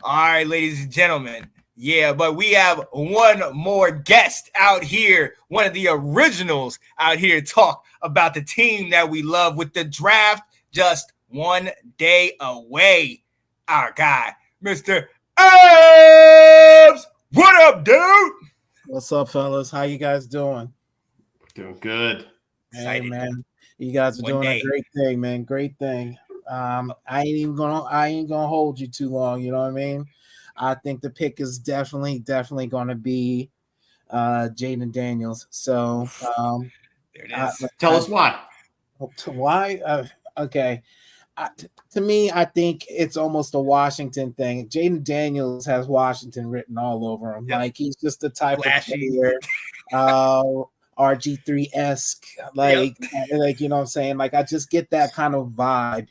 All right, ladies and gentlemen. Yeah, but we have one more guest out here, one of the originals out here to talk about the team that we love with the draft just 1 day away. Our guy, Mr. Abs. What up, dude? What's up, fellas? How you guys doing? Doing good. Hey, Excited. man, you guys are One doing a day. great thing, man. Great thing. I ain't gonna hold you too long. You know what I mean? I think the pick is definitely gonna be Jaden Daniels. So, There it I, is. Tell us why. why? Okay. To me, I think it's almost a Washington thing. Jaden Daniels has Washington written all over him. Yep. Like he's just the type Flashy. of player, RG3 esque, like you know what I'm saying. Like I just get that kind of vibe.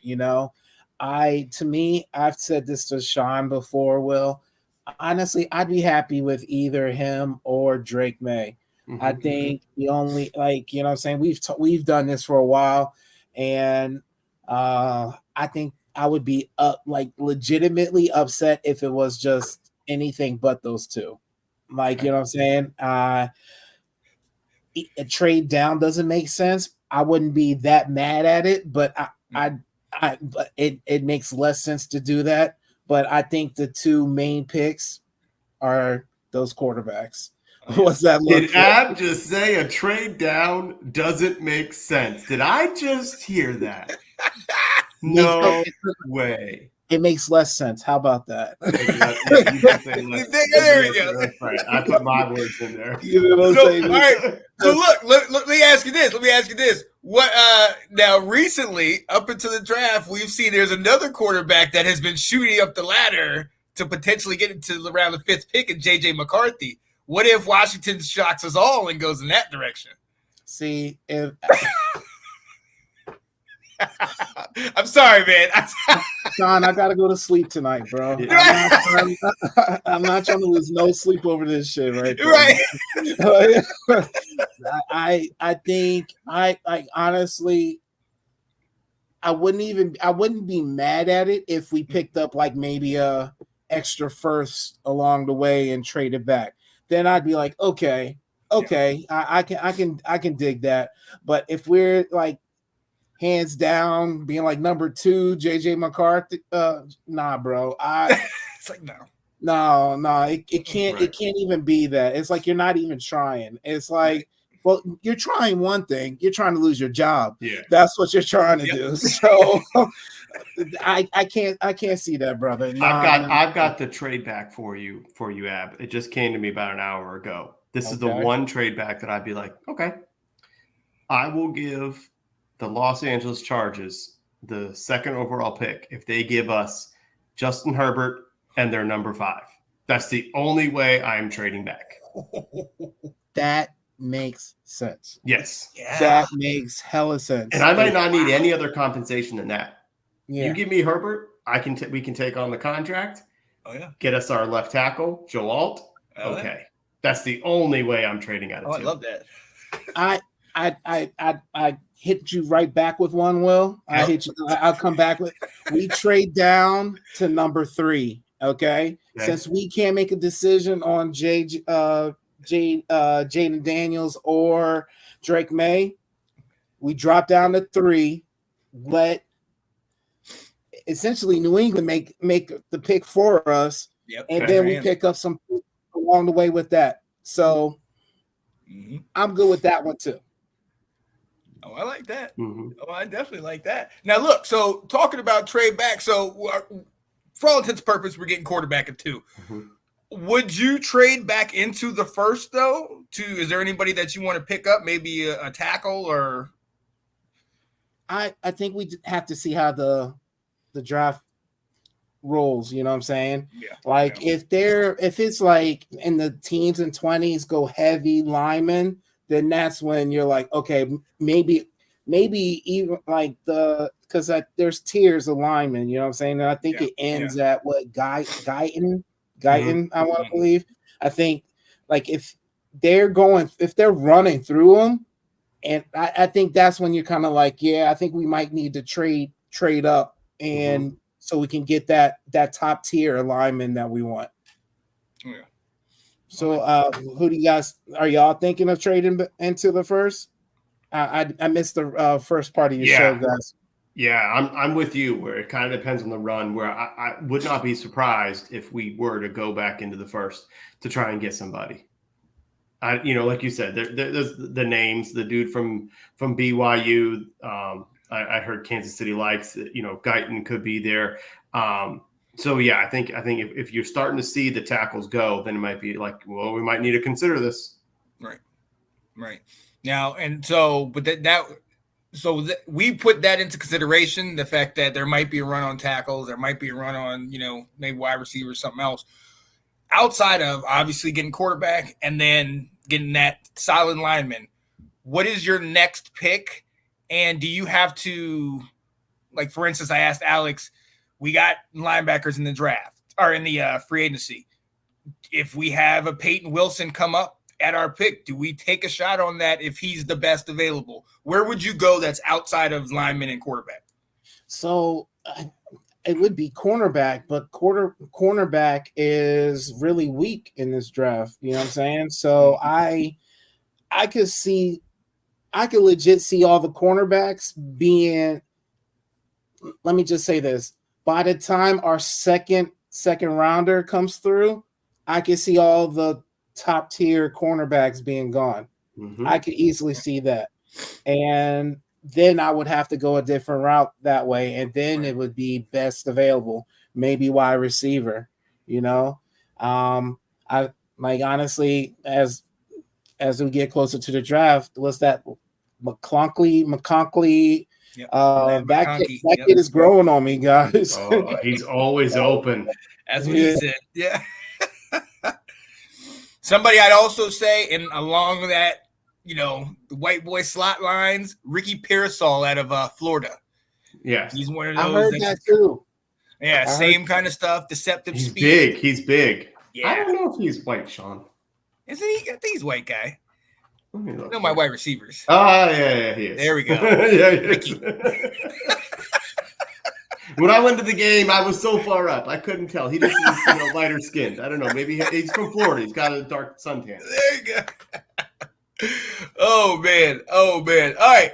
I've said this to Sean before. Will honestly, I'd be happy with either him or Drake May. I think the only you know what I'm saying we've done this for a while, and I think I would be legitimately upset if it was just anything but those two. Like, you know what I'm saying? A trade down doesn't make sense. I wouldn't be that mad at it, but but it makes less sense to do that. But I think the two main picks are those quarterbacks. What's that look Did for? Ab just say a trade down doesn't make sense? Did I just hear that? No way. It makes less sense. How about that? You did say less. There we go. That's right. I put my words in there. You know what I'm So, saying? all right. So look, let me ask you this. What now recently, up until the draft, we've seen there's another quarterback that has been shooting up the ladder to potentially get into around the 5th pick in JJ McCarthy. What if Washington shocks us all and goes in that direction? See, if I'm sorry, man. Sean, I gotta go to sleep tonight, bro. I'm not trying to lose no sleep over this shit, right? Right. I think I honestly I wouldn't be mad at it if we picked up like maybe a extra first along the way and traded back. Then I'd be like, okay, I can dig that. But if we're like hands down being like number 2 JJ McCarthy, nah, bro. It's like no. It can't even be that. It's like you're not even trying. It's like, well, you're trying one thing, you're trying to lose your job. Yeah. That's what you're trying to do. So I can't see that, brother. I've got the trade back for you, Ab. It just came to me about an hour ago. This is the one trade back that I'd be like, okay, I will give the Los Angeles Chargers the 2nd overall pick if they give us Justin Herbert and their number 5. That's the only way I'm trading back. That makes sense. Yes. Yeah. That makes hella sense. And I might not need any other compensation than that. Yeah. You give me Herbert, we can take on the contract. Oh yeah. Get us our left tackle, Joe Alt. Okay. That's the only way I'm trading out of I love that. I hit you right back with one, Will. I'll come back with we trade down to number 3. Okay. Since we can't make a decision on Jaden Daniels or Drake May, we drop down to 3. Let essentially New England make the pick for us. Yep, and then we pick up some along the way with that. So I'm good with that one too. Oh, I like that. Mm-hmm. Oh, I definitely like that. Now, look, so talking about trade back, so for all intents and purposes, we're getting quarterback at 2. Mm-hmm. Would you trade back into the first, though? Is there anybody that you want to pick up, maybe a tackle or? I think we have to see how the draft rolls. You know what I'm saying? Yeah. Like if it's like in the teens and 20s go heavy linemen, then that's when you're like, okay, maybe even like because there's tiers of linemen, you know what I'm saying? And I think it ends at what Guyton, I want to believe. I think like if they're running through them, and I think that's when you're kind of like, yeah, I think we might need to trade up and so we can get that top tier lineman that we want. Yeah. So, who do you guys are y'all thinking of trading into the first? I missed the first part of your show, guys. Yeah, I'm with you. Where it kind of depends on the run. Where I would not be surprised if we were to go back into the first to try and get somebody. Like you said, there's the names. The dude from BYU. I heard Kansas City likes. Guyton could be there. So yeah, I think if you're starting to see the tackles go, then it might be like, well, we might need to consider this. Right. Now, and so, but we put that into consideration, the fact that there might be a run on tackles, there might be a run on, maybe wide receiver, something else. Outside of obviously getting quarterback and then getting that solid lineman, what is your next pick? And do you have to, like, for instance, I asked Alex, we got linebackers in the draft or in the free agency. If we have a Peyton Wilson come up at our pick, do we take a shot on that if he's the best available? Where would you go that's outside of lineman and quarterback? So it would be cornerback, but cornerback is really weak in this draft. You know what I'm saying? So I could legit see all the cornerbacks being, let me just say this. By the time our second rounder comes through, I can see all the top tier cornerbacks being gone. Mm-hmm. I could easily see that. And then I would have to go a different route that way. And then it would be best available, maybe wide receiver, I like, honestly, as we get closer to the draft, what's that? McConkey. Yep. That kid is growing on me, guys. Oh, he's always open. That's what he said. Yeah. Somebody I'd also say, and along that, the white boy slot lines, Ricky Pearsall out of Florida. Yeah, he's one of those. I heard that too. Yeah, same kind of stuff. Deceptive speed. Big. He's big. Yeah. I don't know if he's white, Sean. Isn't he? I think he's white guy. My wide receivers. Oh, yeah, he is. There we go. Yeah, Ricky. When I went to the game, I was so far up, I couldn't tell. He just is lighter skinned. I don't know. Maybe he's from Florida. He's got a dark suntan. There you go. Oh man. All right.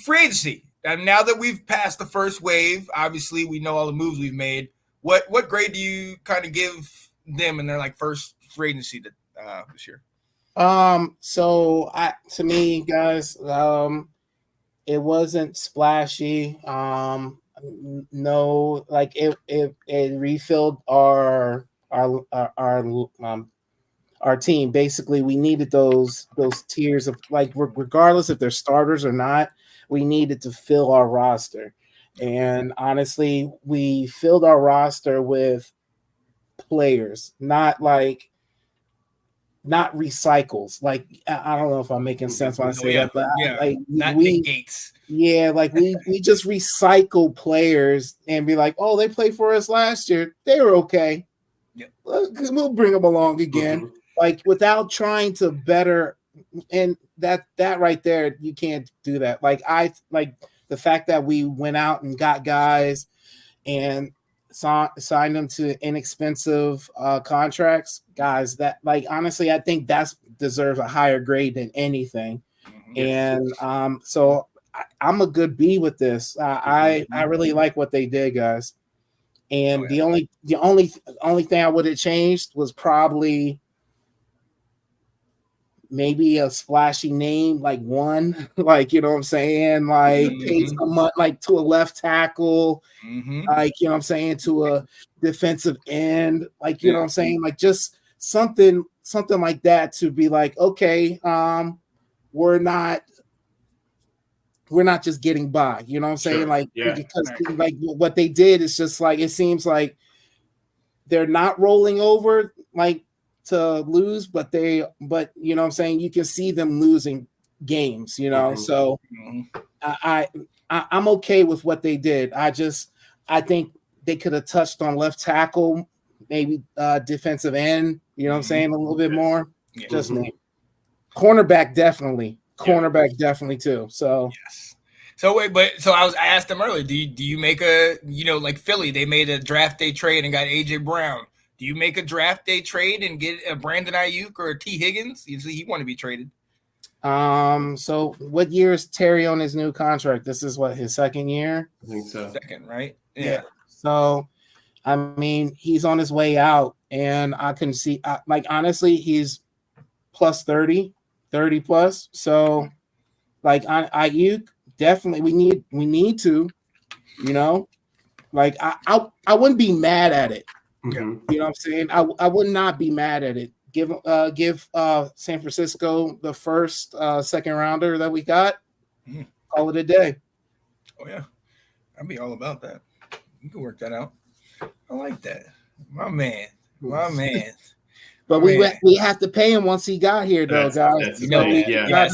Free agency. And now that we've passed the first wave, obviously we know all the moves we've made. What grade do you kind of give them in their first free agency this year? So to me, guys, it wasn't splashy. No, it refilled our team. Basically, we needed those tiers of, regardless if they're starters or not, we needed to fill our roster. And honestly, we filled our roster with players, not recycles. I don't know if I'm making sense when I say that, but not Nick Gates. Yeah, we just recycle players and be like, oh, they played for us last year. They were okay. Yep. We'll bring them along again. Mm-hmm. Without trying to better, and that right there, you can't do that. The fact that we went out and got guys and signed them to inexpensive contracts, guys, that honestly, I think that deserves a higher grade than anything. Mm-hmm. And so I'm a good B with this. I really like what they did, guys. And the only thing I would have changed was probably maybe a splashy name, one, you know what I'm saying? Pay some money, to a left tackle, you know what I'm saying, to a defensive end, you know what I'm saying? Just something like that to be okay, we're not just getting by, you know what I'm saying? Sure. Because what they did is just it seems like they're not rolling over, to lose, but you know what I'm saying, you can see them losing games, so I'm okay with what they did. I think they could have touched on left tackle, maybe defensive end, you know what I'm saying, a little bit more. Just me. Cornerback definitely too. So yes. So wait, I asked them earlier. Do you make a like Philly? They made a draft day trade and got AJ Brown. Do you make a draft day trade and get a Brandon Ayuk or a T Higgins? Usually he want to be traded. So what year is Terry on his new contract? This is what, his second year? I think so. Second, right? Yeah. So, I mean, he's on his way out, and I can see, like, honestly, he's plus 30 plus. So, like, Ayuk, definitely, we need to, like, I wouldn't be mad at it. Mm-hmm. You know what I'm saying? I would not be mad at it. Give San Francisco the first second rounder that we got. Call it a day. Oh yeah, I'd be all about that. You can work that out. I like that, my man. But we have to pay him once he got here, though, guys. You gotta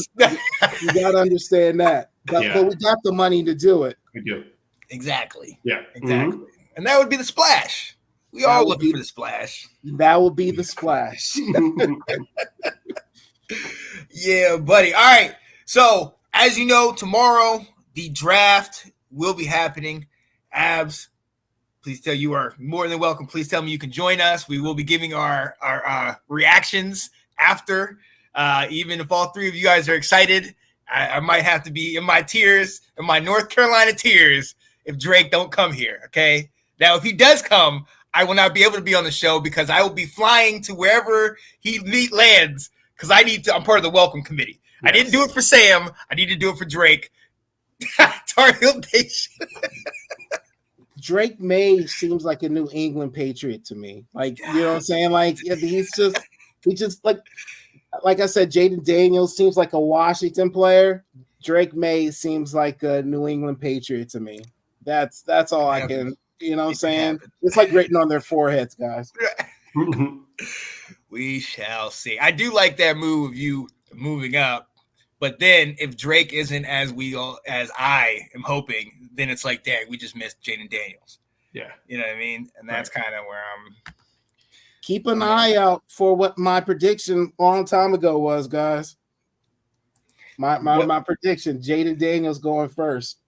understand that. But we got the money to do it. We do. Exactly. Yeah. Exactly. Mm-hmm. And that would be the splash. We all looking for the splash. That would be the splash. Yeah, buddy. All right. So, as you know, tomorrow the draft will be happening. Abs, please tell you are more than welcome. Please tell me you can join us. We will be giving our reactions after. Even if all three of you guys are excited, I might have to be in my tears, in my North Carolina tears, if Drake don't come here. Okay. Now, if he does come, I will not be able to be on the show because I will be flying to wherever he lands because I'm part of the welcome committee. Yes. I didn't do it for Sam. I need to do it for Drake. Tar Heel Nation. Drake May seems like a New England Patriot to me. Like, you know what I'm saying? Like, he just like I said, Jaden Daniels seems like a Washington player. Drake May seems like a New England Patriot to me. That's all I can. You know what I'm saying? It's like written on their foreheads, guys. We shall see. I do like that move of you moving up. But then if Drake isn't as I am hoping, then it's like, dang, we just missed Jaden Daniels. Yeah. You know what I mean? And that's kind of where I'm. Keep an eye out for what my prediction a long time ago was, guys. My prediction, Jaden Daniels going first.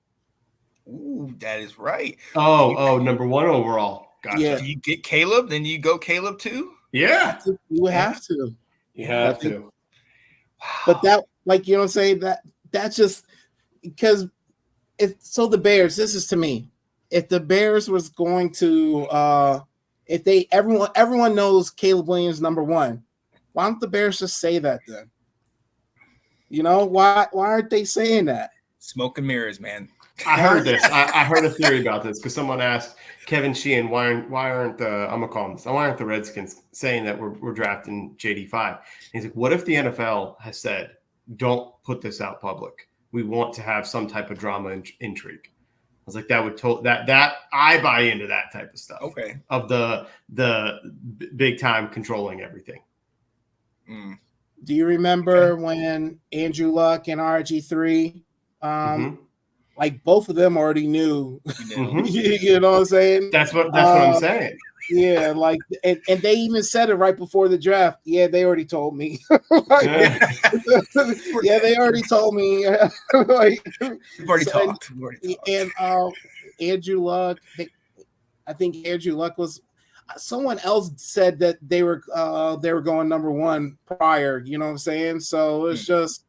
Ooh, that is right. Oh, number 1 overall. Gotcha. Yeah. You get Caleb, then you go Caleb too? Yeah. You have to. You have to. But that, like, you know what I'm saying? That's just because the Bears, this is to me. If the Bears was going to everyone knows Caleb Williams number 1, why don't the Bears just say that then? You know, why aren't they saying that? Smoke and mirrors, man. I heard this. I heard a theory about this because someone asked Kevin Sheehan, why aren't the Redskins saying that we're drafting JD5? He's like, what if the NFL has said, don't put this out public. We want to have some type of drama and intrigue. I was like, that I buy into that type of stuff. Okay. Of the big time controlling everything. Mm. Do you remember when Andrew Luck and RG3 like both of them already knew, you know what I'm saying? That's what I'm saying. Yeah, like, and they even said it right before the draft. Yeah, they already told me. Yeah, they already told me. Like, we've already talked. And Andrew Luck, I think Andrew Luck was. Someone else said that they were going number 1 prior. You know what I'm saying? So it's just,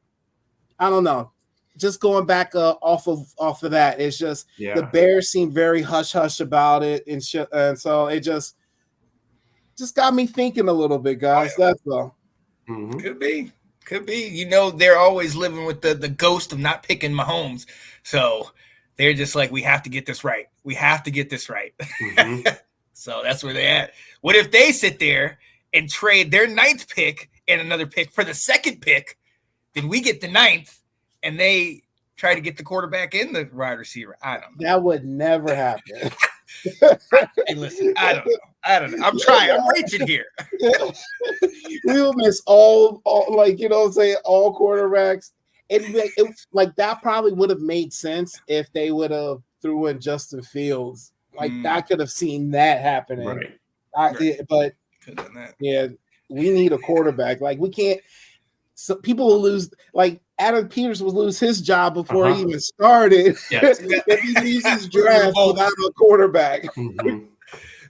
I don't know. Just going back off of that, it's just the Bears seem very hush hush about it, and so it just got me thinking a little bit, guys. That's all. Mm-hmm. Could be. You know, they're always living with the ghost of not picking Mahomes, so they're just like, we have to get this right. Mm-hmm. So that's where they're at. What if they sit there and trade their 9th pick and another pick for the 2nd pick? Then we get the 9th. And they try to get the quarterback in the wide receiver. I don't know. That would never happen. Hey, listen, I don't know. I'm trying. I'm reaching here. We will miss all like, you know what I'm saying, all quarterbacks. It like that probably would have made sense if they would have threw in Justin Fields. Like I could have seen that happening. Right. But yeah, we need a quarterback. Like we can't. So people will lose. Like Adam Peters will lose his job before he even started. Yes. If he leaves his draft without a quarterback. Mhm.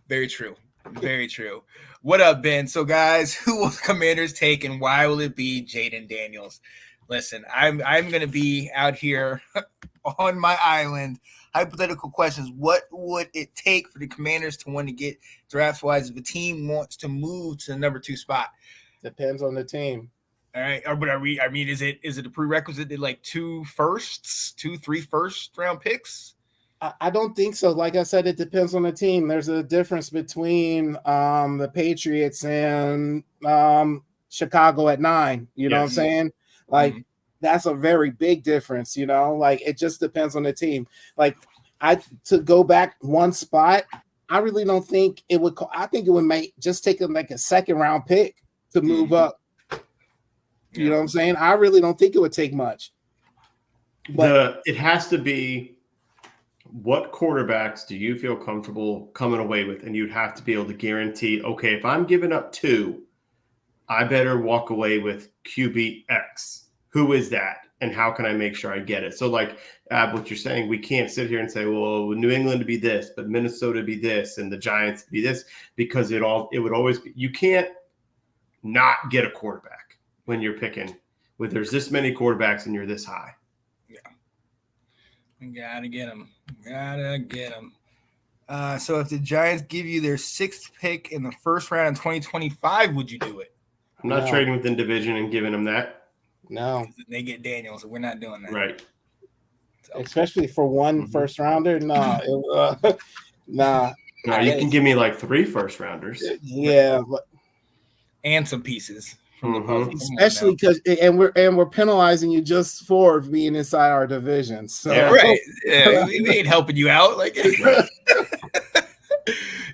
Very true. Very true. What up, Ben? So, guys, who will the Commanders take, and why will it be Jaden Daniels? Listen, I'm going to be out here on my island. Hypothetical questions. What would it take for the Commanders to want to get draft-wise if a team wants to move to the number 2 spot? Depends on the team. All right. But are we? I mean, is it a prerequisite to like 3 first-round picks? I don't think so. Like I said, it depends on the team. There's a difference between the Patriots and Chicago at 9. You know what I'm saying? Like, that's a very big difference, you know? Like, it just depends on the team. Like, to go back one spot, I really don't think it would – I think it would make just take like a second-round pick to move up. You know what I'm saying? I really don't think it would take much. But it has to be – what quarterbacks do you feel comfortable coming away with? And you'd have to be able to guarantee, okay, if I'm giving up 2, I better walk away with QB X. Who is that? And how can I make sure I get it? So like what you're saying, we can't sit here and say, well, New England to be this, but Minnesota be this, and the Giants to be this, because it would always be, you can't not get a quarterback when you're picking when there's this many quarterbacks and you're this high. Gotta get them. So if the Giants give you their 6th pick in the first round in 2025, would you do it? I'm not trading within division and giving them that. No. They get Daniels, so we're not doing that. Right. So. Especially for one first rounder? Nah. Nah. No, you can give me like 3 first rounders. Yeah. And some pieces. Especially because we're penalizing you just for being inside our division. So right. Yeah, we ain't helping you out. Like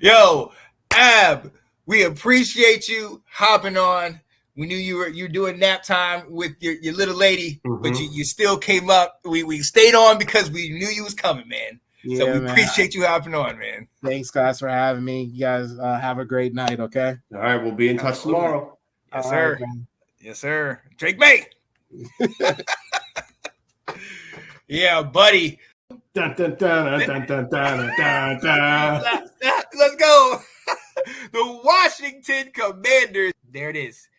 yo, Ab, we appreciate you hopping on. We knew you're doing nap time with your little lady, but you still came up. We stayed on because we knew you was coming, man. Yeah, so we appreciate you hopping on, man. Thanks, guys, for having me. You guys have a great night, okay? All right, we'll be in touch tomorrow. Yes, sir. Right, yes, sir. Drake May. Yeah, buddy. Dun, dun, dun, dun, dun, dun, dun, dun. Let's go. The Washington Commanders. There it is.